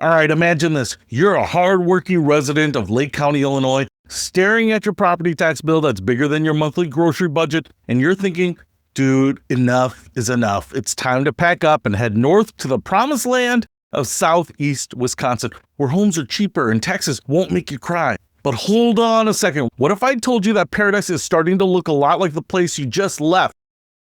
All right, imagine this. You're a hardworking resident of Lake County, Illinois, staring at your property tax bill that's bigger than your monthly grocery budget, and you're thinking, dude, enough is enough. It's time to pack up and head north to the promised land of southeast Wisconsin, where homes are cheaper and taxes won't make you cry. But hold on a second. What if I told you that paradise is starting to look a lot like the place you just left?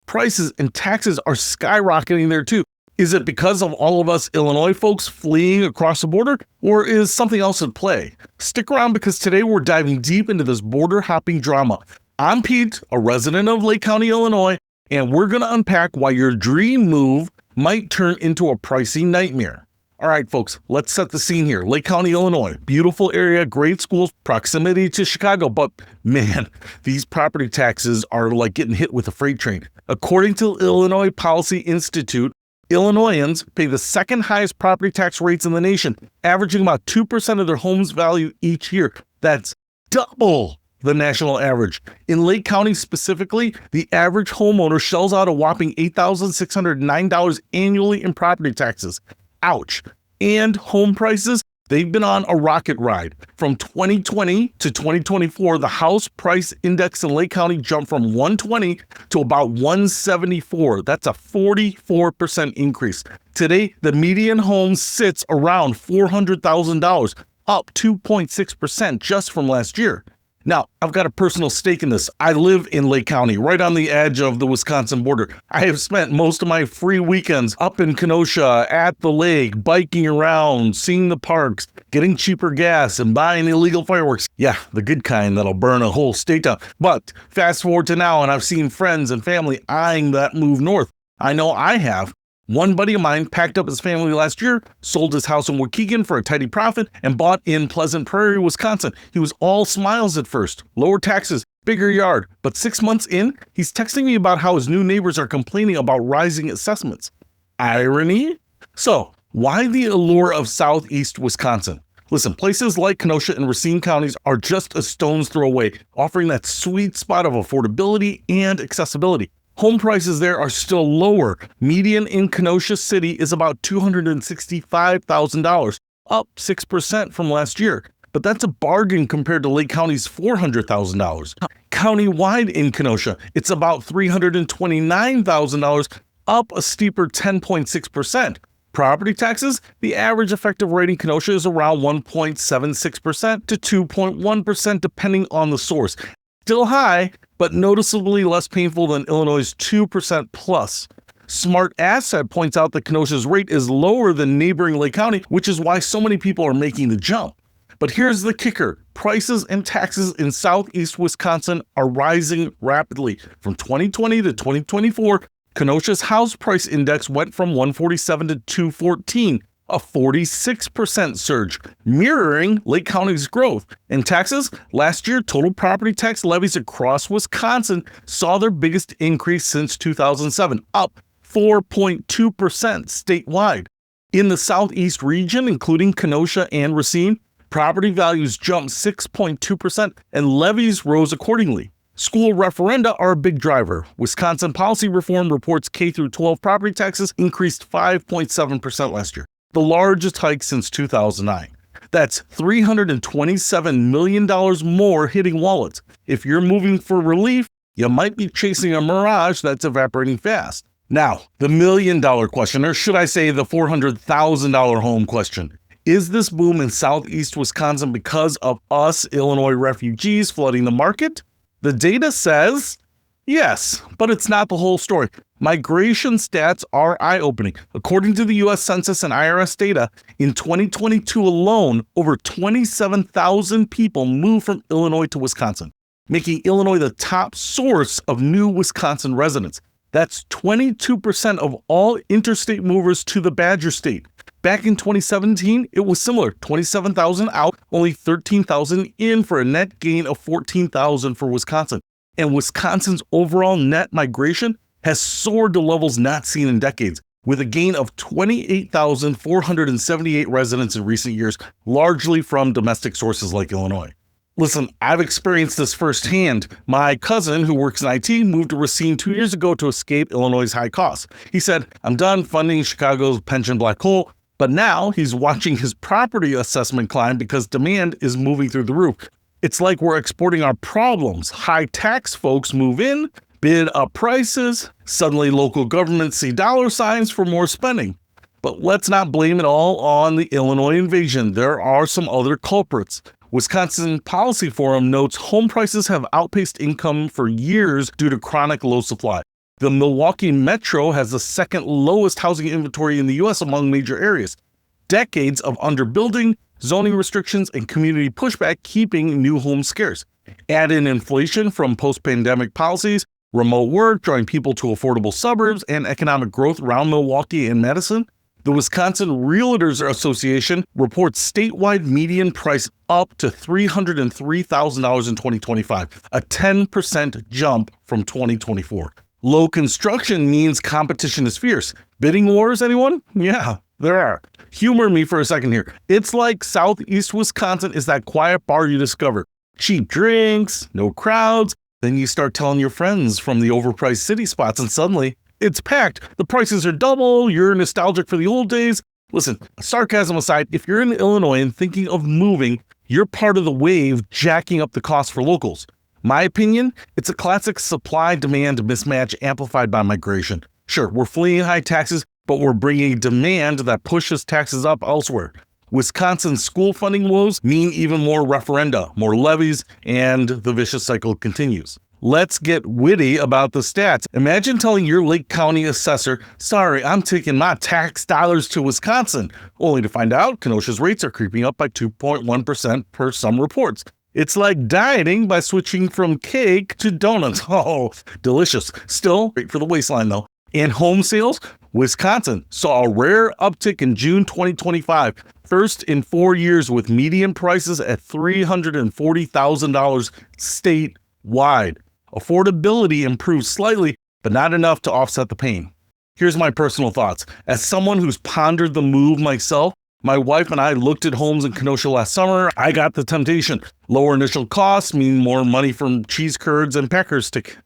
Prices and taxes are skyrocketing there too. Is it because of all of us Illinois folks fleeing across the border, or is something else at play? Stick around because today we're diving deep into this border hopping drama. I'm Pete, a resident of Lake County, Illinois, and we're going to unpack why your dream move might turn into a pricey nightmare. All right, folks, let's set the scene here. Lake County, Illinois, beautiful area, great schools, proximity to Chicago, but man, these property taxes are like getting hit with a freight train. According to Illinois Policy Institute, Illinoisans pay the second highest property tax rates in the nation, averaging about 2% of their home's value each year. That's double the national average. In Lake County specifically, the average homeowner shells out a whopping $8,609 annually in property taxes. Ouch. And home prices, they've been on a rocket ride. From 2020 to 2024, the house price index in Lake County jumped from 120 to about 174. That's a 44% increase. Today, the median home sits around $400,000, up 2.6% just from last year. Now, I've got a personal stake in this. I live in Lake County, right on the edge of the Wisconsin border. I have spent most of my free weekends up in Kenosha, at the lake, biking around, seeing the parks, getting cheaper gas, and buying illegal fireworks. Yeah, the good kind that'll burn a whole state down. But fast forward to now, and I've seen friends and family eyeing that move north. I know I have. One buddy of mine packed up his family last year, sold his house in Waukegan for a tidy profit, and bought in Pleasant Prairie, Wisconsin. He was all smiles at first. Lower taxes, bigger yard. But 6 months in, he's texting me about how his new neighbors are complaining about rising assessments. Irony? So, why the allure of southeast Wisconsin? Listen, places like Kenosha and Racine counties are just a stone's throw away, offering that sweet spot of affordability and accessibility. Home prices there are still lower. Median in Kenosha City is about $265,000, up 6% from last year. But that's a bargain compared to Lake County's $400,000. Countywide in Kenosha, it's about $329,000, up a steeper 10.6%. Property taxes, the average effective rate in Kenosha is around 1.76% to 2.1% depending on the source. Still high, but noticeably less painful than Illinois' 2% plus. Smart Asset points out that Kenosha's rate is lower than neighboring Lake County, which is why so many people are making the jump. But here's the kicker. Prices and taxes in southeast Wisconsin are rising rapidly. From 2020 to 2024, Kenosha's house price index went from 147 to 214. A 46% surge, mirroring Lake County's growth. In taxes, last year, total property tax levies across Wisconsin saw their biggest increase since 2007, up 4.2% statewide. In the southeast region, including Kenosha and Racine, property values jumped 6.2% and levies rose accordingly. School referenda are a big driver. Wisconsin Policy Reform reports K-12 property taxes increased 5.7% last year, the largest hike since 2009. That's $327 million more hitting wallets. If you're moving for relief, you might be chasing a mirage that's evaporating fast. Now, the million-dollar question, or should I say the $400,000 home question. Is this boom in southeast Wisconsin because of us Illinois refugees flooding the market? The data says yes, but it's not the whole story. Migration stats are eye-opening. According to the U.S. Census and IRS data, in 2022 alone, over 27,000 people moved from Illinois to Wisconsin, making Illinois the top source of new Wisconsin residents. That's 22% of all interstate movers to the Badger State. Back in 2017, it was similar, 27,000 out, only 13,000 in for a net gain of 14,000 for Wisconsin. And Wisconsin's overall net migration has soared to levels not seen in decades, with a gain of 28,478 residents in recent years, largely from domestic sources like Illinois. Listen, I've experienced this firsthand. My cousin, who works in IT, moved to Racine 2 years ago to escape Illinois' high costs. He said, "I'm done funding Chicago's pension black hole. But now he's watching his property assessment climb because demand is moving through the roof. It's like we're exporting our problems. High tax folks move in, bid up prices, suddenly local governments see dollar signs for more spending. But let's not blame it all on the Illinois invasion. There are some other culprits. Wisconsin Policy Forum notes home prices have outpaced income for years due to chronic low supply. The Milwaukee Metro has the second lowest housing inventory in the U.S. among major areas. Decades of underbuilding, zoning restrictions, and community pushback keeping new homes scarce. Add in inflation from post-pandemic policies, remote work drawing people to affordable suburbs, and economic growth around Milwaukee and Madison. The Wisconsin Realtors Association reports statewide median price up to $303,000 in 2025, a 10% jump from 2024. Low construction means competition is fierce. Bidding wars, anyone? Yeah, there are. Humor me for a second here. It's like southeast Wisconsin is that quiet bar you discover. Cheap drinks, no crowds. Then you start telling your friends from the overpriced city spots and suddenly it's packed. The prices are double. You're nostalgic for the old days. Listen, sarcasm aside, if you're in Illinois and thinking of moving, you're part of the wave jacking up the cost for locals. My opinion, it's a classic supply-demand mismatch amplified by migration. Sure, we're fleeing high taxes, but we're bringing demand that pushes taxes up elsewhere. Wisconsin's school funding woes mean even more referenda, more levies, and the vicious cycle continues. Let's get witty about the stats. Imagine telling your Lake County assessor, sorry, I'm taking my tax dollars to Wisconsin, only to find out Kenosha's rates are creeping up by 2.1% per some reports. It's like dieting by switching from cake to donuts. Oh, delicious. Still great for the waistline though. And home sales, Wisconsin saw a rare uptick in June 2025, first in 4 years with median prices at $340,000 statewide. Affordability improved slightly, but not enough to offset the pain. Here's my personal thoughts. As someone who's pondered the move myself, my wife and I looked at homes in Kenosha last summer. I got the temptation. Lower initial costs mean more money from cheese curds and Packers stick.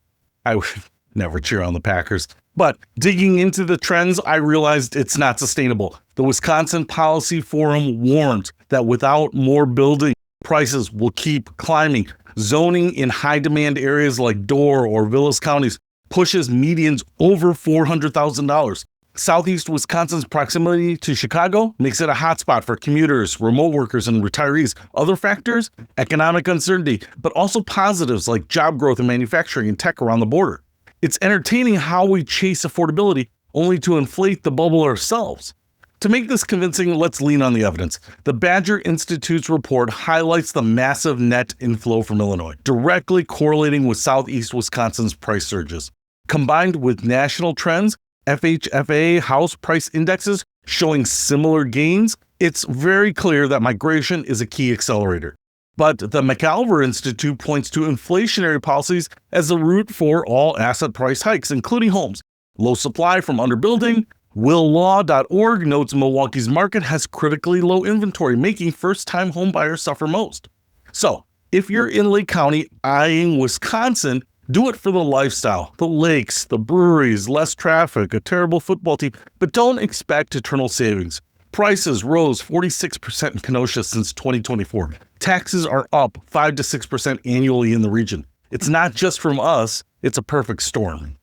I would never cheer on the Packers. But digging into the trends, I realized it's not sustainable. The Wisconsin Policy Forum warns that without more building, prices will keep climbing. Zoning in high-demand areas like Door or Vilas counties pushes medians over $400,000. Southeast Wisconsin's proximity to Chicago makes it a hotspot for commuters, remote workers, and retirees. Other factors? Economic uncertainty, but also positives like job growth in manufacturing and tech around the border. It's entertaining how we chase affordability only to inflate the bubble ourselves. To make this convincing, let's lean on the evidence. The Badger Institute's report highlights the massive net inflow from Illinois, directly correlating with Southeast Wisconsin's price surges. Combined with national trends, FHFA house price indexes showing similar gains, it's very clear that migration is a key accelerator. But the McAlver Institute points to inflationary policies as the root for all asset price hikes, including homes. Low supply from underbuilding. WillLaw.org notes Milwaukee's market has critically low inventory, making first-time homebuyers suffer most. So, if you're in Lake County eyeing Wisconsin, do it for the lifestyle, the lakes, the breweries, less traffic, a terrible football team, but don't expect eternal savings. Prices rose 46% in Kenosha since 2024. Taxes are up 5 to 6% annually in the region. It's not just from us, it's a perfect storm.